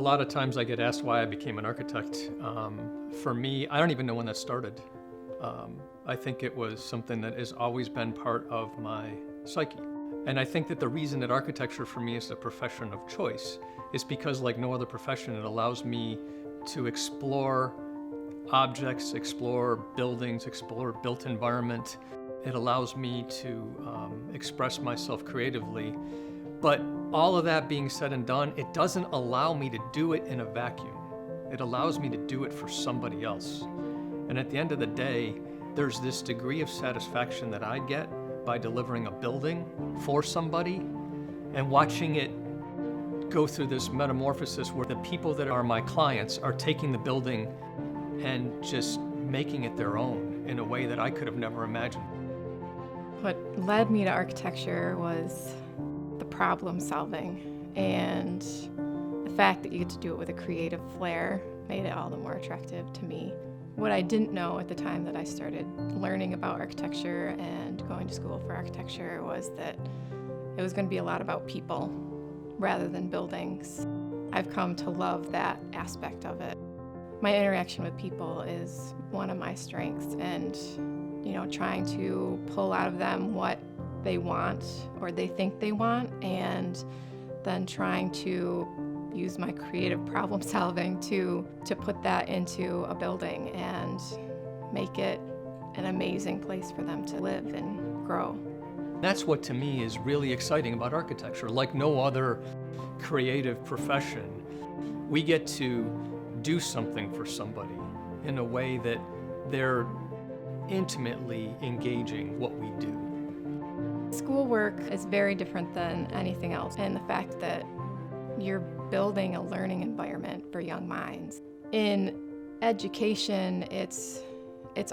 lot of times I get asked why I became an architect. For me, I don't even know when that started. I think it was something that has always been part of my psyche. And I think that the reason that architecture for me is a profession of choice is because, like no other profession, it allows me to explore objects, explore buildings, explore built environment. It allows me to express myself creatively. But all of that being said and done, it doesn't allow me to do it in a vacuum. It allows me to do it for somebody else. And at the end of the day, there's this degree of satisfaction that I get by delivering a building for somebody and watching it go through this metamorphosis where the people that are my clients are taking the building and just making it their own in a way that I could have never imagined. What led me to architecture was the problem solving, and the fact that you get to do it with a creative flair made it all the more attractive to me. What I didn't know at the time that I started learning about architecture and going to school for architecture was that it was going to be a lot about people rather than buildings. I've come to love that aspect of it. My interaction with people is one of my strengths, and trying to pull out of them what they want or they think they want, and then trying to use my creative problem solving to put that into a building and make it an amazing place for them to live and grow. That's what to me is really exciting about architecture. Like no other creative profession, we get to do something for somebody in a way that they're intimately engaging what we do. Schoolwork is very different than anything else, and the fact that you're building a learning environment for young minds. In education, it's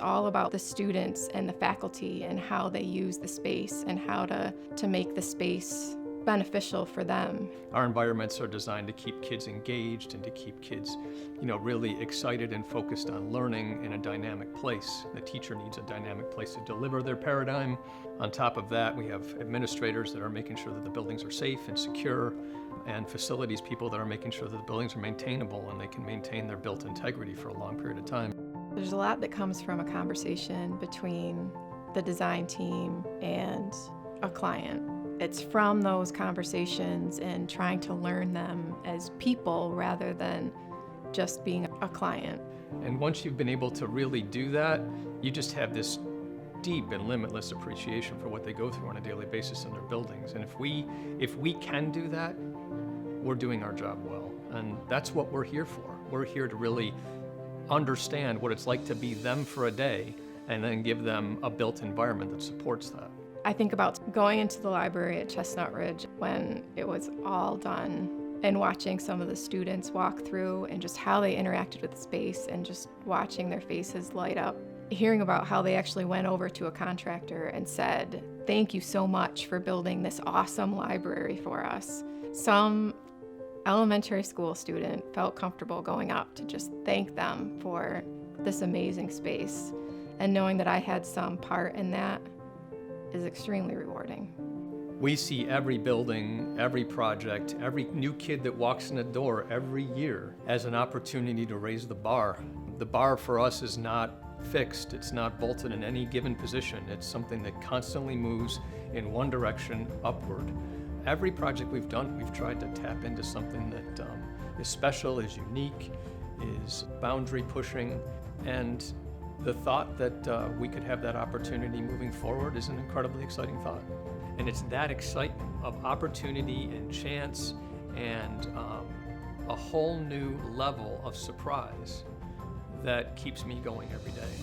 all about the students and the faculty and how they use the space and how to make the space beneficial for them. Our environments are designed to keep kids engaged and to keep kids, really excited and focused on learning in a dynamic place. The teacher needs a dynamic place to deliver their paradigm. On top of that, we have administrators that are making sure that the buildings are safe and secure, and facilities people that are making sure that the buildings are maintainable and they can maintain their built integrity for a long period of time. There's a lot that comes from a conversation between the design team and a client. It's from those conversations and trying to learn them as people rather than just being a client. And once you've been able to really do that, you just have this deep and limitless appreciation for what they go through on a daily basis in their buildings. And if we can do that, we're doing our job well. And that's what we're here for. We're here to really understand what it's like to be them for a day and then give them a built environment that supports that. I think about going into the library at Chestnut Ridge when it was all done and watching some of the students walk through and just how they interacted with the space and just watching their faces light up. Hearing about how they actually went over to a contractor and said, "Thank you so much for building this awesome library for us." Some elementary school student felt comfortable going up to just thank them for this amazing space. And knowing that I had some part in that is extremely rewarding. We see every building, every project, every new kid that walks in the door every year as an opportunity to raise the bar. The bar for us is not fixed, it's not bolted in any given position. It's something that constantly moves in one direction, upward. Every project we've done, we've tried to tap into something that is special, is unique, is boundary pushing, and the thought that we could have that opportunity moving forward is an incredibly exciting thought. And it's that excitement of opportunity and chance and a whole new level of surprise that keeps me going every day.